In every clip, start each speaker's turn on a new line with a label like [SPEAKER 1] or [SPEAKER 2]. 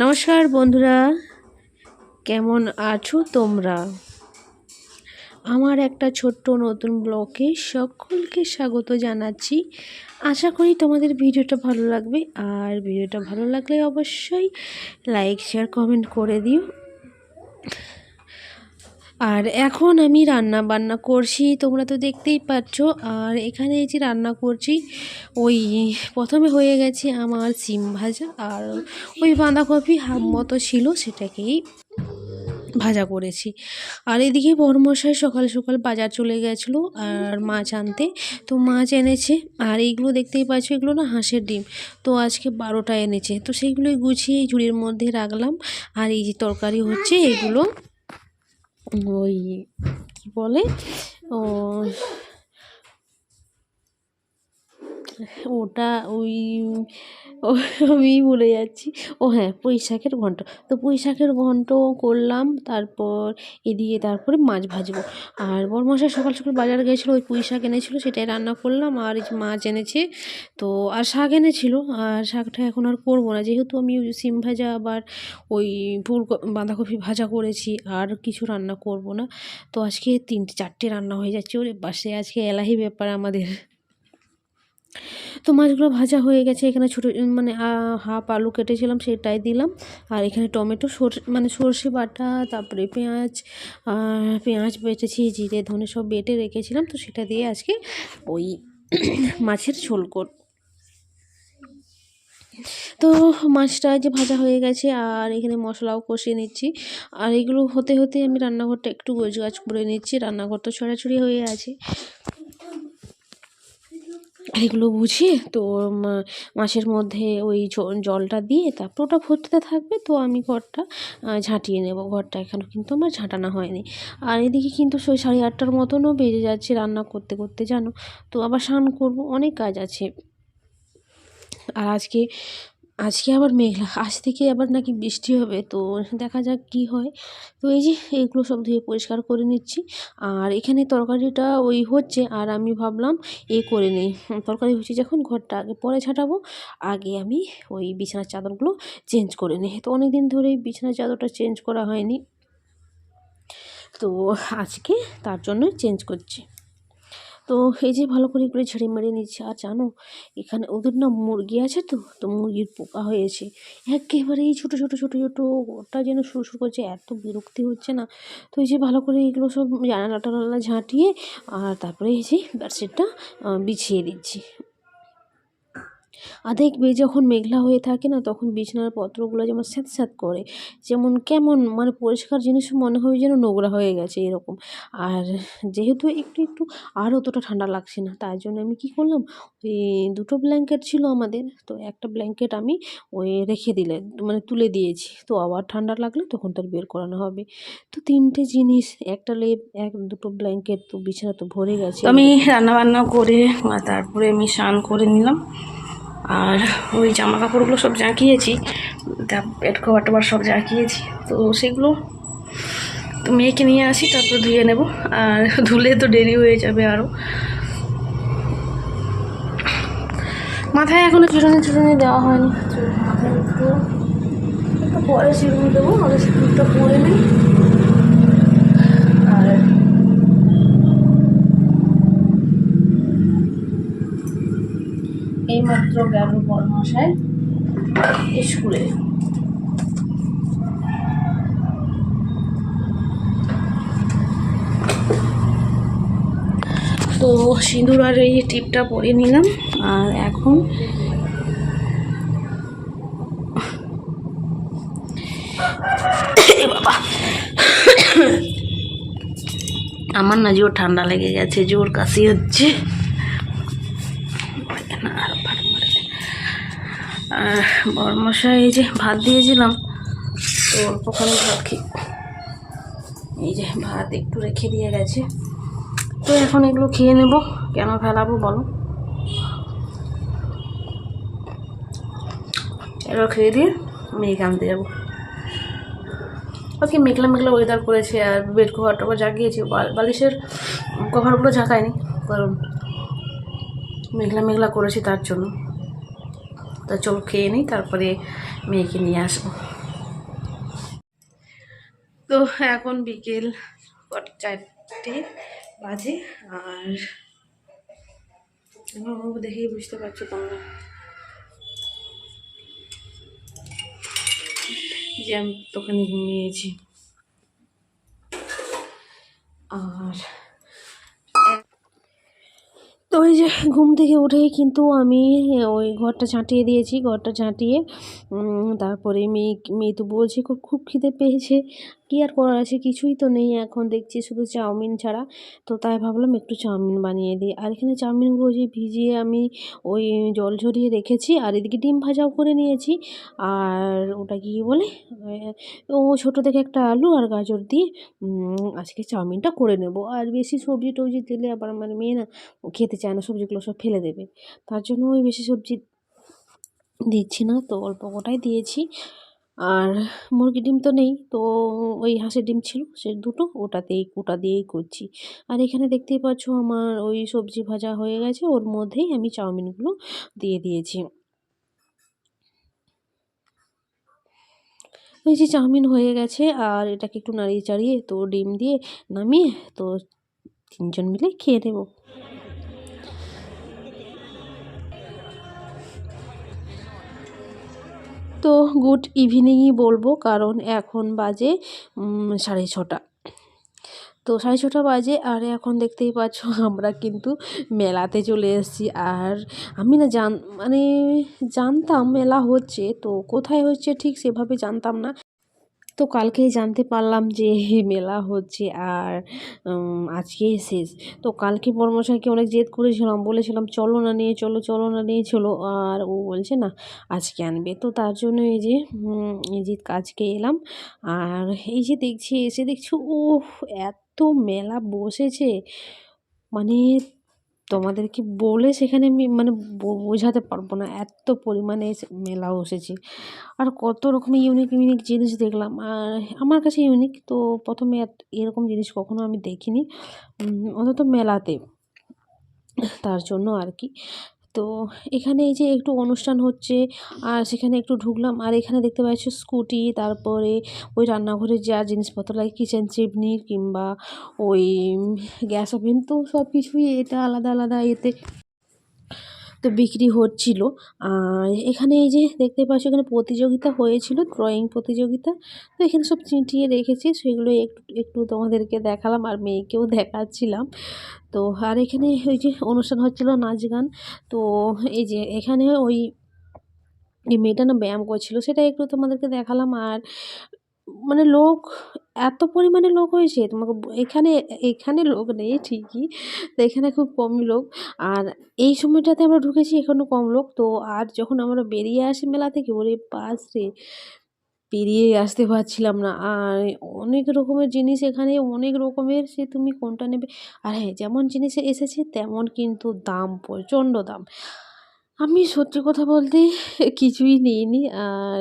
[SPEAKER 1] নমস্কার বন্ধুরা, কেমন আছো তোমরা? আমার একটা ছোট্ট নতুন ব্লগে সকলকে স্বাগত জানাচ্ছি। আশা করি তোমাদের ভিডিওটা ভালো লাগবে, আর ভিডিওটা ভালো লাগলে অবশ্যই লাইক শেয়ার কমেন্ট করে দিও। আর এখন আমি রান্না বান্না করছি, তোমরা তো দেখতেই পাচ্ছ। আর এখানে এই যে রান্না করছি, ওই প্রথমে হয়ে গেছে আমার সিম ভাজা, আর ওই বাঁধাকপি হাফ মতো ছিল সেটাকেই ভাজা করেছি। আর এদিকে বড়মশাই সকাল সকাল বাজার চলে গেছিলো আর মাছ আনতে, তো মাছ এনেছে। আর এইগুলো দেখতেই পাচ্ছ, এগুলো না হাঁসের ডিম, তো আজকে 12টা এনেছে, তো সেইগুলোই গুছিয়ে ঝুড়ির মধ্যে রাখলাম। আর এই যে তরকারি হচ্ছে, এগুলো ওই কি বলে ও ওটা ওই আমি ভুলে যাচ্ছি। ও হ্যাঁ, পুঁই শাকের ঘন্ট। তো পুঁই শাকের ঘন্ট করলাম, তারপরে মাছ ভাজবো। আর বড়মশাই সকাল সকাল বাজার গিয়েছিলো, ওই পুঁই শাক এনেছিলো, সেটাই রান্না করলাম। আর এই যে মাছ এনেছে, তো আর শাক এনেছিল। আর শাকটা এখন আর করবো না, যেহেতু আমি সিম ভাজা আবার ওই বাঁধাকপি ভাজা করেছি, আর কিছু রান্না করব না। তো আজকে 3-4টে রান্না হয়ে যাচ্ছে। ওরে বাসে, আজকে এলাহি ব্যাপার আমাদের। তো মাছগুলো ভাজা হয়ে গেছে। এখানে ছোটো মানে হাফ আলু কেটেছিলাম, সেটাই দিলাম। আর এখানে টমেটো সর্ষে বাটা, তারপরে পেঁয়াজ বেটেছি, জিরে ধনে সব বেটে রেখেছিলাম, তো সেটা দিয়ে আজকে ওই মাছের ঝোল করব। তো মাছটা যে ভাজা হয়ে গেছে, আর এখানে মশলাও কষিয়ে নিচ্ছি। আর এগুলো হতে হতে আমি রান্নাঘরটা একটু গোছগাছ করে নিচ্ছি। রান্নাঘর তো ছড়াছড়ি হয়ে আছে, এগুলো বুঝিয়ে তো মাছের মধ্যে ওই জলটা দিয়ে তারপর ওটা ফুটতে থাকবে। তো আমি ঘরটা ঝাঁটিয়ে নেব। ঘরটা এখনও কিন্তু আমার ঝাঁটানো হয়নি। আর এদিকে কিন্তু 8:30টার মতনও বেজে যাচ্ছে রান্না করতে করতে, জানো। তো আবার স্নান করব, অনেক কাজ আছে। আর আজকে আবার মেঘলা, আজ থেকে আবার নাকি বৃষ্টি হবে, তো দেখা যাক কি হয়। তো এই যে এগুলো সব ধুয়ে পরিষ্কার করে নিচ্ছি। আর এখানে তরকারিটা ওই হচ্ছে, আর আমি ভাবলাম করে নিই। তরকারি হচ্ছে যখন, ঘরটা আগে পরে ছাটাবো, আগে আমি ওই বিছানার চাদরগুলো চেঞ্জ করে নিই। তো অনেক দিন ধরেই বিছানার চাদরটা চেঞ্জ করা হয়নি, তো আজকে তার জন্যই চেঞ্জ করছি। তো এই যে ভালো করে এগুলো ঝেড়ে মেরে নিচ্ছে। আর জানো, এখানে ওদের না মুরগি আছে, তো মুরগির পোকা হয়েছে একেবারে। এই ছোটো ছোটো ছোটো ছোটো ওটা যেন সুরসুর করছে, এত বিরক্তি হচ্ছে না। তো এই যে ভালো করে এগুলো সব জানালা টানালা ঝাঁটিয়ে, আর তারপরে এই যে বেডশিটটা বিছিয়ে দিচ্ছি। আর দেখবে যখন মেঘলা হয়ে থাকে না, তখন বিছানার পত্রগুলো যেমন স্যাঁত স্যাঁত করে, যেমন কেমন মানে পরিষ্কার জিনিস মনে হয় যেন নোংরা হয়ে গেছে এরকম। আর যেহেতু একটু একটু আর অতটা ঠান্ডা লাগছে না, তাই জন্য আমি কি করলাম, ওই 2টো ব্ল্যাঙ্কেট ছিল আমাদের, তো একটা ব্ল্যাঙ্কেট আমি ওই মানে তুলে দিয়েছি। তো আবার ঠান্ডা লাগলে তখন তার বের করানো হবে। তো 3টে জিনিস, একটা লেপ, 2টো ব্ল্যাঙ্কেট, তো বিছানা তো ভরে গেছে।
[SPEAKER 2] আমি রান্নাবান্না করে তারপরে আমি স্নান করে নিলাম। আর ওই জামা কাপড়গুলো সব জাঁকিয়েছি, পেট কভার টভার সব জাঁকিয়েছি। তো সেগুলো তো মেয়েকে নিয়ে আসি, তারপর ধুয়ে নেব। আর ধুলে তো দেরি হয়ে যাবে আরও। মাথায় এখনও চিরুনি দেওয়া হয়নি, মাথায় একটু পরে চিরুনি দেবো। আগে সিঁদুরটা পরে নিই। আর এইমাত্র গেল বড়মশাই স্কুলে। তো সিঁদুর আর এই টিপটা পরে নিলাম। আর এখন বাবা, আমার না জোর ঠান্ডা লেগে গেছে, জোর কাশি হচ্ছে। আর বড়মশাই এই যে ভাত দিয়েছিলাম, তো অল্পখানি ভাত এই যে ভাত একটু রেখে দিয়ে গেছে। তো এখন এগুলো খেয়ে নেব, কেন ফেলাবো বলো। এগুলো খেয়ে দিয়ে মেয়েকে আনতে যাবো। আজকে মেঘলা মেঘলা ওয়েদার করেছে, আর বেড কভার টভার জাগিয়েছি, বালিশের কভারগুলো ঝাঁকায়নি, কারণ মেঘলা মেঘলা করেছি তার জন্য। তা চলো খেয়ে নিই, তারপরে মেয়েকে নিয়ে আসবো। তো এখন বিকেল 4টে বাজে, আর আমার মুখ দেখেই বুঝতে পারছো তোমরা যে আমি দোকানে ঘুমিয়েছি। আর তো ওই যে ঘুম থেকে উঠেই কিন্তু আমি ওই ঘরটা ঝাঁটিয়ে দিয়েছি, ঘরটা ঝাঁটিয়ে তারপরে মেয়ে তো বলছে খুব খুব খিদে পেয়েছে, কী আর করার আছে, কিছুই তো নেই এখন দেখছি শুধু চাউমিন ছাড়া। তো তাই ভাবলাম একটু চাউমিন বানিয়ে দিই। আর এখানে চাউমিনগুলো যে ভিজিয়ে আমি ওই জল ঝরিয়ে রেখেছি, আর এদিকে ডিম ভাজাও করে নিয়েছি। আর ওটা কী বলে, ও ছোটো থেকে একটা আলু আর গাজর দিয়ে আজকে চাউমিনটা করে নেব। আর বেশি সবজি টবজি দিলে আবার আমার মেয়ে না ও খেতে চায় না, সবজিগুলো সব ফেলে দেবে, তার জন্য ওই বেশি সবজি দিচ্ছি না, তো অল্প কটাই দিয়েছি। আর মুরগির ডিম তো নেই, তো ওই হাঁসের ডিম ছিল সে দুটো, ওটা দিয়েই করছি। আর এখানে দেখতেই পাচ্ছ আমার ওই সবজি ভাজা হয়ে গেছে, ওর মধ্যেই আমি চাউমিনগুলো দিয়ে দিয়েছি। এই যে চাউমিন হয়ে গেছে, আর এটাকে একটু নাড়িয়ে চাড়িয়ে তো ডিম দিয়ে নামিয়ে তো তিনজন মিলে খেয়ে নেব। তো গুড ইভিনিংই বলবো, কারণ এখন বাজে 6:30। তো 6:30 বাজে, আর এখন দেখতেই পাচ্ছ আমরা কিন্তু মেলাতে চলে এসেছি। আর আমি না মানে জানতাম মেলা হচ্ছে, তো কোথায় হচ্ছে ঠিক সেভাবে জানতাম না। তো কালকেই জানতে পারলাম যে মেলা হচ্ছে, আর আজকেই শেষ। তো কালকে বড়মশাইকে অনেক জেদ করেছিলাম, বলেছিলাম চলো না নিয়ে চলো, চলো না নিয়ে চলো, আর ও বলছে না আজকে আনবে। তো তার জন্য এই যে আজকে এলাম। আর এই যে দেখছি, এসে দেখছি ও এত মেলা বসেছে, মানে তোমাদেরকে বলে সেখানে আমি মানে বোঝাতে পারবো না, এত পরিমাণে মেলা বসেছে। আর কত রকমের ইউনিক ইউনিক জিনিস দেখলাম, আর আমার কাছে ইউনিক তো, প্রথমে এরকম জিনিস কখনো আমি দেখিনি, অন্তত মেলাতে, তার জন্য আর কি। তো এখানে এই যে একটু অনুষ্ঠান হচ্ছে, আর সেখানে একটু ঢুকলাম। আর এখানে দেখতে পাচ্ছি স্কুটি, তারপরে ওই রান্নাঘরে যা জিনিসপত্র লাগে, কিচেন চিমনি কিংবা ওই গ্যাস ওভেন, তো সব কিছুই এটা আলাদা আলাদা এতে তো বিক্রি হচ্ছিল। আর এখানে এই যে দেখতে পাচ্ছ এখানে প্রতিযোগিতা হয়েছিল, ড্রয়িং প্রতিযোগিতা। তো এখানে সব চিটিয়ে রেখেছি, সেগুলো একটু একটু তোমাদেরকে দেখালাম আর মেয়েকেও দেখাচ্ছিলাম। তো আর এখানে ওই যে অনুষ্ঠান হচ্ছিল নাচ গান, তো এই যে এখানে ওই এই মেয়েটা না ব্যায়াম করছিল, সেটা একটু তোমাদেরকে দেখালাম। আর মানে লোক, এত পরিমাণে লোক হয়েছে তোমাকে এখানে, এখানে লোক নেই ঠিকই, তো এখানে খুব কমই লোক। আর এই সময়টাতে আমরা ঢুকেছি এখনও কম লোক। তো আর যখন আমরা বেরিয়ে আসি মেলা থেকে, ওরে বাস রে, পেরিয়ে আসতে পারছিলাম না। আর অনেক রকমের জিনিস এখানে, অনেক রকমের, সে তুমি কোনটা নেবে। আর হ্যাঁ, যেমন জিনিস এসেছে তেমন কিন্তু দাম, প্রচণ্ড দাম। আমি সত্যি কথা বলতে কিছুই নিইনি। আর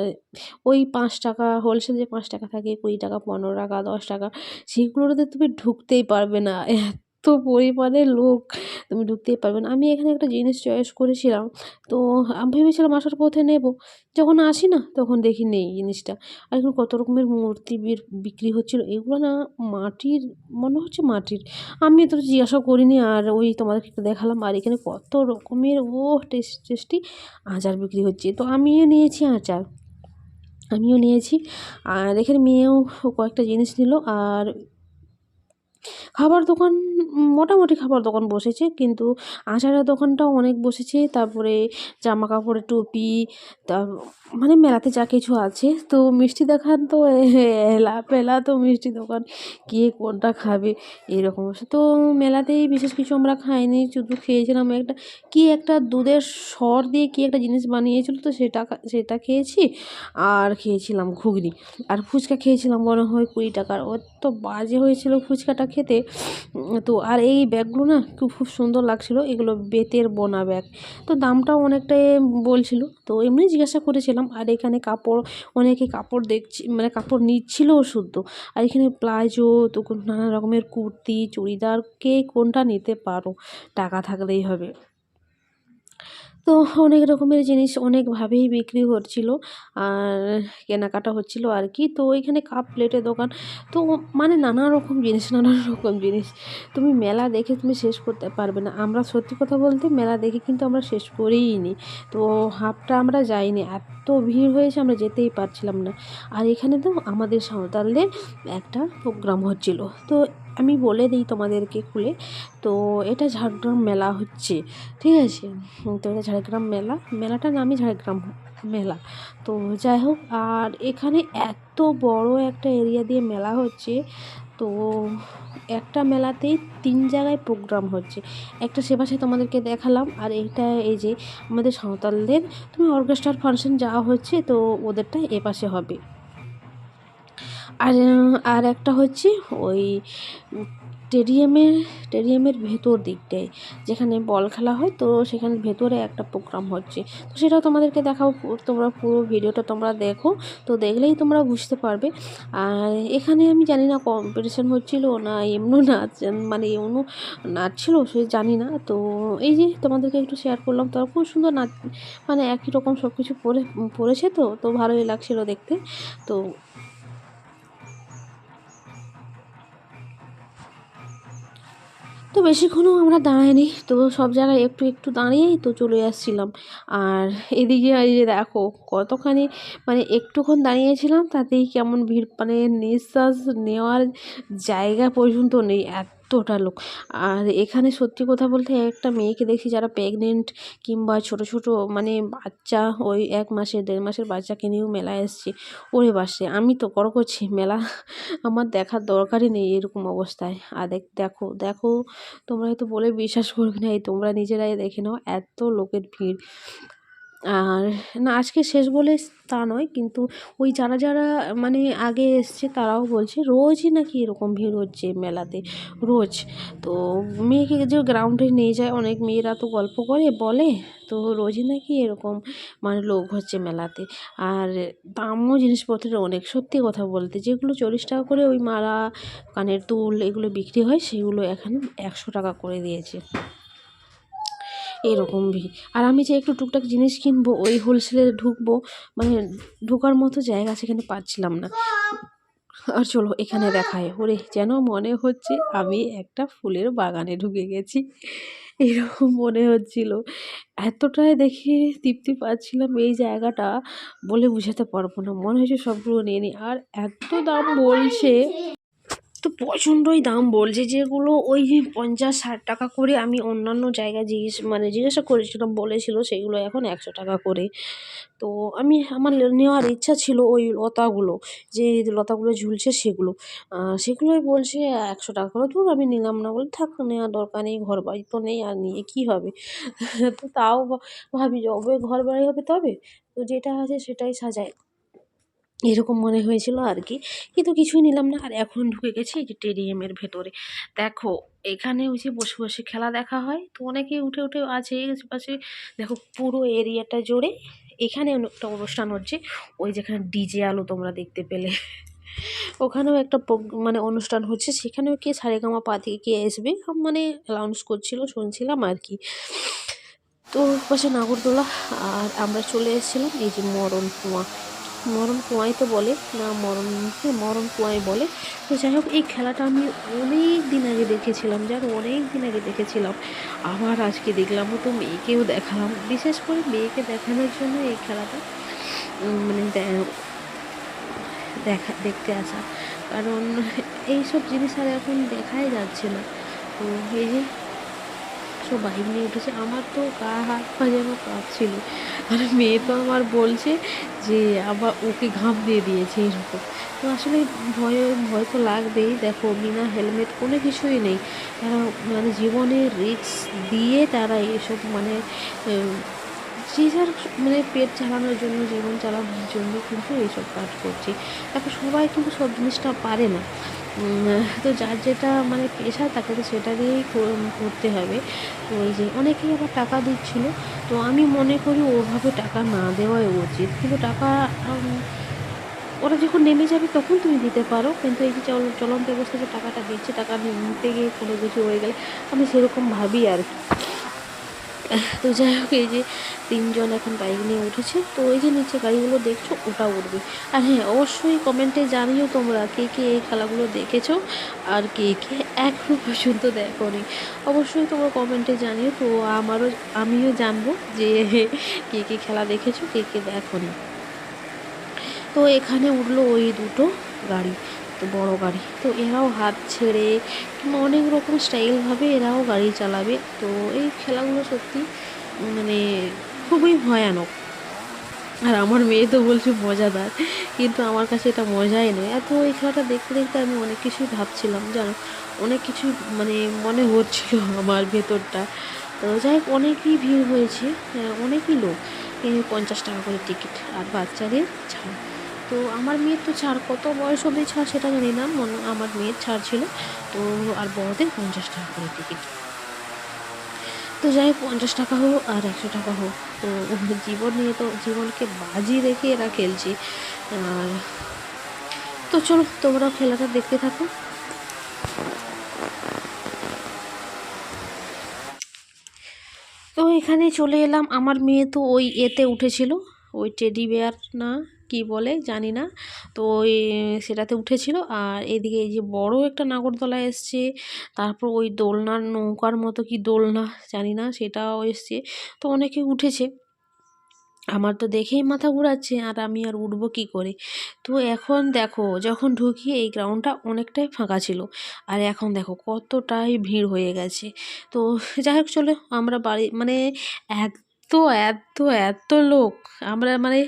[SPEAKER 2] ওই ৫ টাকা হোলসেল যে ৫ টাকা থাকে, ২০ টাকা, ১৫ টাকা, ১০ টাকা, সেগুলোতে তুমি ঢুকতেই পারবে না। এত পরিমাণে লোক, তুমি ঢুকতেই পারবে না। আমি এখানে একটা জিনিস চয়েস করেছিলাম, তো আমি ভেবেছিলাম আসার পথে নেব। যখন আসি না তখন দেখি নেই জিনিসটা। আর এখানে কত রকমের মূর্তি বিক্রি হচ্ছিল। এগুলো না মাটির, মনে হচ্ছে মাটির। আমি তো জিজ্ঞাসাও করিনি, আর ওই তোমাদেরকে একটু দেখালাম। আর এখানে কত রকমের টেস্টি আচার বিক্রি হচ্ছে, তো আমিও নিয়েছি আচার, আমিও নিয়েছি। আর এখানে মেয়েও কয়েকটা জিনিস নিল। আর খাবার দোকান, মোটামুটি খাবার দোকান বসেছে, কিন্তু আচারের দোকানটাও অনেক বসেছে। তারপরে জামা কাপড়ের টুপি, তার মানে মেলাতে যা কিছু আছে। তো মিষ্টি দোকান তো এলা পেলা, তো মিষ্টি দোকান কে কোনটা খাবে এরকম অবস্থা। তো মেলাতেই বিশেষ কিছু আমরা খাইনি, শুধু খেয়েছিলাম একটা দুধের সর দিয়ে কি একটা জিনিস বানিয়েছিল, তো সেটা খেয়েছি। আর খেয়েছিলাম ঘুগনি, আর ফুচকা খেয়েছিলাম মনে হয় ২০ টাকার। অত বাজে হয়েছিল ফুচকাটা খেতে। তো আর এই ব্যাগগুলো না খুব সুন্দর লাগছিল, এগুলো বেতের বোনা ব্যাগ। তো দামটাও অনেকটাই বলছিল, তো এমনি জিজ্ঞাসা করেছিলাম। আর এখানে কাপড়, অনেকে কাপড় দেখছি, মানে কাপড় নিচ্ছিলও শুদ্ধ। আর এখানে প্লাজো, তো নানা রকমের কুর্তি, চুড়িদার, কে কোনটা নিতে পারো, টাকা থাকলেই হবে।
[SPEAKER 1] তো অনেক রকমের জিনিস অনেকভাবেই বিক্রি হচ্ছিল আর কেনাকাটা হচ্ছিল আর কি। তো ওইখানে কাপ প্লেটের দোকান, তো মানে নানা রকম জিনিস, নানা রকম জিনিস তুমি মেলা দেখে তুমি শেষ করতে পারবে না। আমরা সত্যি কথা বলতে মেলা দেখে কিন্তু আমরা শেষ করেই নি, তো হাফটা আমরা যাইনি, এত ভিড় হয়েছে আমরা যেতেই পারছিলাম না। আর এখানে তো আমাদের সাঁওতালদের একটা প্রোগ্রাম হচ্ছিল, তো আমি বলে দিই তোমাদেরকে খুলে, তো এটা ঝাড়গ্রাম মেলা হচ্ছে, ঠিক আছে। তো এটা ঝাড়গ্রাম মেলা, মেলাটার নামই ঝাড়গ্রাম মেলা। তো যাই হোক, আর এখানে এত বড় একটা এরিয়া দিয়ে মেলা হচ্ছে, তো একটা মেলাতেই 3 জায়গায় প্রোগ্রাম হচ্ছে। একটা সেপাশে তোমাদেরকে দেখালাম, আর এইটা এই যে আমাদের সাঁওতালদের তুমি অর্কেস্ট্রার ফাংশন যাওয়া হচ্ছে, তো ওদেরটা এপাশে হবে। আর আর একটা হচ্ছে ওই স্টেডিয়ামের ভেতর দিকটায় যেখানে বল খেলা হয়, তো সেখানে ভেতরে একটা প্রোগ্রাম হচ্ছে, তো সেটাও তোমাদেরকে দেখাবো। তোমরা পুরো ভিডিওটা তোমরা দেখো, তো দেখলেই তোমরা বুঝতে পারবে। আর এখানে আমি জানি না কম্পিটিশান হচ্ছিল না এমনি নাচ, মানে এমনি নাচ ছিল সে জানি না। তো এই যে তোমাদেরকে একটু শেয়ার করলাম, তো খুব সুন্দর নাচ, মানে একই রকম সব কিছু পরেছে, তো ভালোই লাগছিলো দেখতে। তো তো বেশিক্ষণও আমরা দাঁড়াইনি, তো সব জায়গায় একটু একটু দাঁড়িয়েই তো চলে আসছিলাম। আর এদিকে এই যে দেখো কতখানি, মানে একটুক্ষণ দাঁড়িয়েছিলাম তাতেই কেমন ভিড়, মানে নিঃশ্বাস নেওয়ার জায়গা পর্যন্ত নেই, এতটা লোক। আর এখানে সত্যি কথা বলতে একটা মেয়েকে দেখি যারা প্রেগনেন্ট কিংবা ছোট ছোট মানে বাচ্চা, ওই 1 মাসের 1.5 মাসের বাচ্চাকে নিয়েও মেলায় এসছে। ওরে বাসে, আমি তো করছি মেলা আমার দেখার দরকারই নেই এরকম অবস্থায়। আর দেখো দেখো, তোমরা হয়তো বলে বিশ্বাস করবে না, এই তোমরা নিজেরাই দেখে নাও এত লোকের ভিড়। আর না আজকে শেষ বলে তা নয়, কিন্তু ওই যারা যারা মানে আগে এসছে তারাও বলছে রোজই নাকি এরকম ভিড় হচ্ছে মেলাতে, রোজ। তো মেয়েকে যে গ্রাউন্ডে নিয়ে যায়, অনেক মেয়েরা তো গল্প করে বলে, তো রোজই নাকি এরকম মানে লোক হচ্ছে মেলাতে। আর দামও জিনিসপত্রের অনেক, সত্যি কথা বলতে যেগুলো 40 টাকা করে ওই মালা কানের দুল এগুলো বিক্রি হয়, সেগুলো এখানে 100 টাকা করে দিয়েছে, এরকম ভিড়। আর আমি যে একটু টুকটাক জিনিস কিনবো, ওই হোলসেলে ঢুকবো, মানে ঢোকার মতো জায়গা সেখানে পাচ্ছিলাম না। আর চলো এখানে দেখায়, ওরে যেন মনে হচ্ছে আমি একটা ফুলের বাগানে ঢুকে গেছি, এরকম মনে হচ্ছিল। এতটাই দেখে তৃপ্তি পাচ্ছিলাম এই জায়গাটা, বলে বোঝাতে পারবো না, মনে হয়েছে সবগুলো নিয়ে নিই। আর এত দাম বলছে, তো প্রচণ্ডই দাম বলছে, যেগুলো ওই 50-60 টাকা করে আমি অন্যান্য জায়গায় জিজ্ঞাসা করেছিলাম, বলেছিল সেগুলো এখন 100 টাকা করে। তো আমার নেওয়ার ইচ্ছা ছিল ওই লতাগুলো, যে লতাগুলো ঝুলছে সেগুলো, সেগুলোই বলছে 100 টাকা করে। ধুর আমি নিলাম না, বলে থাক নেওয়ার দরকার নেই, ঘর বাড়ি তো নেই আর নিয়ে কী হবে। তো তাও ভাবি যবে ঘর বাড়ি হবে তবে, তো যেটা আছে সেটাই সাজায়, এরকম মনে হয়েছিল আর কি। কিন্তু কিছুই নিলাম না। আর এখন ঢুকে গেছি এই যে স্টেডিয়ামের ভেতরে। দেখো এখানে ওই যে বসে বসে খেলা দেখা হয়, তো অনেকে উঠে উঠে আছে পাশে। দেখো পুরো এরিয়াটা জুড়ে এখানে একটা অনুষ্ঠান হচ্ছে, ওই যেখানে ডিজে আলো তোমরা দেখতে পেলে, ওখানেও একটা মানে অনুষ্ঠান হচ্ছে, সেখানেও কে সারেগামাপা থেকে কে আসবে মানে অ্যানাউন্স করছিল, শুনছিলাম আর কি। তো পাশে নাগরদোলা, আর আমরা চলে এসেছিলাম এই যে মরণ কুয়াই তো বলে না, মরণ কুয়াই বলে। তো যাই হোক, এই খেলাটা আমি অনেক দিন আগে দেখেছিলাম, অনেক দিন আগে দেখেছিলাম, আবার আজকে দেখলাম, তো মেয়েকেও দেখালাম, বিশেষ করে মেয়েকে দেখানোর জন্য এই খেলাটা মানে দেখতে আসা, কারণ এইসব জিনিস আর এখন দেখাই যাচ্ছে না। তো এই যে সব বাইক নিয়ে উঠেছে, আমার তো গা হাত পা যেন কাঁপছিল। আর মেয়ে তো আমার বলছে যে আবার ওকে ঘাম দিয়ে দিয়েছে এরকম। তো আসলে ভয় ভয় তো লাগবেই। দেখো বিনা হেলমেট কোনো কিছুই নেই, তারা মানে জীবনের রিস্ক দিয়ে তারা এসব মানে যে যার মানে পেট চালানোর জন্য, জীবন চালানোর জন্য কিন্তু এইসব কাজ করছে। দেখো সবাই কিন্তু সব জিনিসটা পারে না, তো যার যেটা মানে পেশা তাকে তো সেটা দিয়েই করতে হবে। তো এই যে অনেকেই আবার টাকা দিচ্ছিলো, তো আমি মনে করি ওভাবে টাকা না দেওয়াই উচিত, কিন্তু টাকা ওরা যখন নেমে যাবে তখন তুমি দিতে পারো, কিন্তু এই যে চলন্ত অবস্থায় যে টাকাটা দিচ্ছে, টাকা নিতে গিয়ে কোনো কিছু হয়ে গেলে, আমি সেরকম ভাবি আর কি। তো যাই হোক, এই যে 3 জন এখন বাইক নিয়ে উঠেছে, তো এই যে নিচে গাড়িগুলো দেখছো ওটা উঠবে। আর হ্যাঁ, অবশ্যই কমেন্টে জানিও তোমরা কে কে এই খেলাগুলো দেখেছো আর কে কে এখনও পর্যন্ত দেখোনি। অবশ্যই তোমরা কমেন্টে জানিও, তো আমিও জানবো যে কে কে খেলা দেখেছো, কে কে দেখোনি। তো এখানে উঠলো ওই দুটো গাড়ি, তো বড় গাড়ি, তো এরাও হাত ছেড়ে কিংবা অনেক রকম স্টাইলভাবে এরাও গাড়ি চালাবে। তো এই খেলাগুলো সত্যি মানে খুবই ভয়ানক। আর আমার মেয়ে তো বলছে মজাদার, কিন্তু আমার কাছে এটা মজাই নয়। এত এই খেলাটা দেখতে দেখতে আমি অনেক কিছুই ভাবছিলাম, জানো, অনেক কিছুই মানে মনে হচ্ছিল আমার ভেতরটা। তো যাই হোক, অনেকই ভিড় হয়েছে, অনেকই লোক। 50 টাকা করে টিকিট, আর বাচ্চাদের ছাড়। তো আমার মেয়ের তো ছাড়, কত বয়স অবধি ছাড় সেটা জানি না, আমার মেয়ের ছাড় ছিল। তো আর বড়দের 50 টাকা করে টিকিট। তো যাই হোক, 50 টাকা হোক আর 100 টাকা হোক, তো জীবন নিয়ে তো জীবনকে বাজি রেখে এরা খেলছে। আর তো চলো তোমরাও খেলাটা দেখতে থাকো। তো এখানে চলে এলাম, আমার মেয়ে তো ওই এতে উঠেছিল, ওই টেডি বেয়ার না কি বলে জানি না, তো ওই সেটাতে উঠেছিল। আর এদিকে এই যে বড় একটা নাগরদোলা এসছে, তারপর ওই দোলনার নৌকার মতো কি দোলনা জানি না সেটাও এসছে, তো অনেকে উঠেছে। আমার তো দেখেই মাথা ঘোরাচ্ছে, আর আমি আর উঠবো কী করে। তো এখন দেখো, যখন ঢুকি এই গ্রাউন্ডটা অনেকটাই ফাঁকা ছিল, আর এখন দেখো কতটাই ভিড় হয়ে গেছে। তো যাই হোক, চলো আমরা বাড়ি মানে এত এত এত লোক, আমরা মানে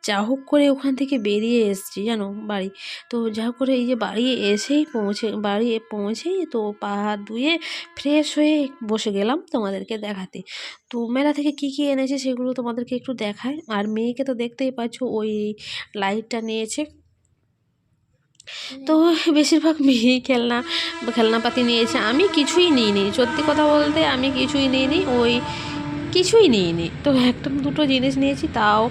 [SPEAKER 1] যা হোক করে ওখান থেকে বেরিয়ে এসেছি জানো বাড়ি। তো যা হোক করে এই যে বাড়ি পৌঁছেই তো পা হাত ধুয়ে ফ্রেশ হয়ে বসে গেলাম তোমাদেরকে দেখাতে। তো মেলা থেকে কি কি এনেছে সেগুলো তোমাদেরকে একটু দেখায়। আর মেয়েকে তো দেখতেই পাচ্ছো, ওই লাইটটা নিয়েছে। তো বেশিরভাগ মেয়েই খেলনাপাতি নিয়েছে, আমি কিছুই নিইনি, সত্যি কথা বলতে আমি কিছুই নিইনি, কিছুই নিইনি। তো একটা দুটো জিনিস নিয়েছি, তাও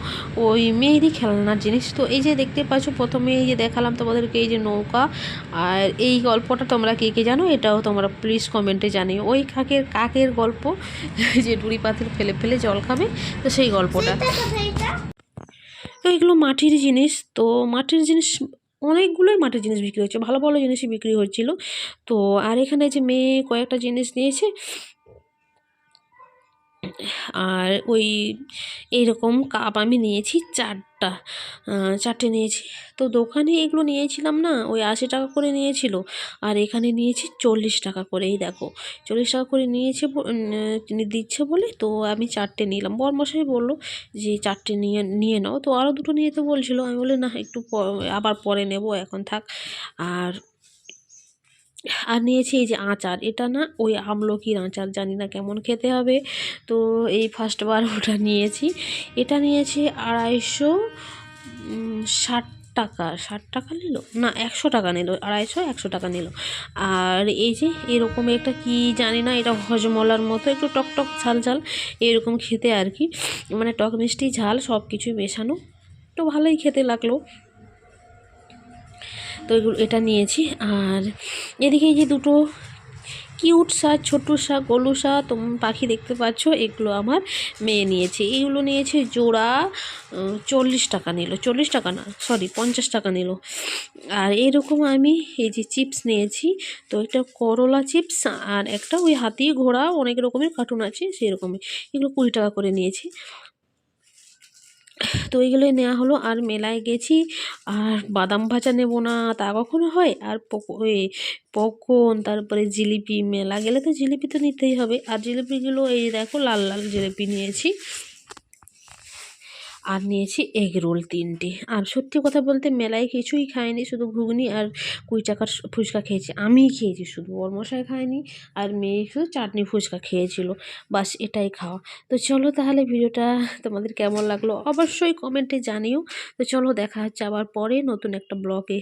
[SPEAKER 1] ওই মেয়েরই খেলনার জিনিস। তো এই যে দেখতে পাচ্ছ, প্রথমে এই যে দেখালাম তোমাদেরকে এই যে নৌকা, আর এই গল্পটা তোমরা কে কে জানো এটাও তোমরা প্লিজ কমেন্টে জানিও। ওই কাকের গল্প, যে ডুরি পাথর ফেলে ফেলে জল খাবে, তো সেই গল্পটা। তো এগুলো মাটির জিনিস, তো মাটির জিনিস অনেকগুলোই মাটির জিনিস বিক্রি হচ্ছে, ভালো ভালো জিনিসই বিক্রি হচ্ছিল। তো আর এখানে যে মেয়ে কয়েকটা জিনিস নিয়েছে, আর ওই এইরকম কাপ আমি নিয়েছি 4টা, 4টে নিয়েছি। তো দোকানে এগুলো নিয়েছিলাম না, ওই 80 টাকা করে নিয়েছিল, আর এখানে নিয়েছি 40 টাকা করে। এই দেখো 40 টাকা করে দিচ্ছে বলে তো আমি 4টে নিলাম। বরমশাই বললো যে 4টে নিয়ে নিয়ে নাও, তো আরও দুটো নিয়ে তো বলছিল, আমি বলি না একটু আবার পরে নেব, এখন থাক। আর নিয়েছি এই যে আচার, এটা না ওই আমলকির আচার, জানি না কেমন খেতে হবে। তো এই ফার্স্টবার ওটা নিয়েছি। এটা নিয়েছি 260 টাকা, 60 টাকা নিল না 100 টাকা নিল, 100 টাকা নিল। আর এই যে এরকম একটা কি জানি না, এটা হজমলার মতো একটু টক টক ঝাল ঝাল এরকম খেতে আর কি, মানে টক মিষ্টি ঝাল সব কিছুই মেশানো, তো ভালোই খেতে লাগলো। তো এটা নিয়েছি। আর এদিকে এই যে দুটো কিউট ছোট্ট গলুসা পাখি দেখতে পাচ্ছ, এগুলো আমার মেয়ে নিয়েছে। এইগুলো নিয়েছে জোড়া 40 টাকা নিল, 40 টাকা না সরি 50 টাকা নিল। আর এইরকম আমি এই যে চিপস নিয়েছি, তো একটা করলা চিপস, আর একটা ওই হাতি ঘোড়া অনেক রকমের কার্টুন আছে সেরকমই, এগুলো 20 টাকা করে নিয়েছি। তো এইগুলোই নেওয়া হলো। আর মেলায় গেছি, আর বাদাম ভাজা নেব না তা কখনো হয়, আর পকন, তারপরে জিলিপি, মেলা গেলে তো জিলিপি তো নিতেই হবে। আর জিলিপিগুলো এই দেখো লাল লাল জিলিপি নিয়েছি, আর নিয়েছি এগ রোল 3টে। আর সত্যি কথা বলতে মেলায় কিছুই খাইনি, শুধু ঘুগনি আর 20 টাকার ফুচকা খেয়েছি, আমিই খেয়েছি শুধু, বরমশাই খায়নি, আর মেয়ে শুধু চাটনি ফুচকা খেয়েছিল, বাস এটাই খাওয়া। তো চলো তাহলে ভিডিওটা তোমাদের কেমন লাগলো অবশ্যই কমেন্টে জানিও। তো চলো দেখা হচ্ছে আবার পরে নতুন একটা ব্লগে।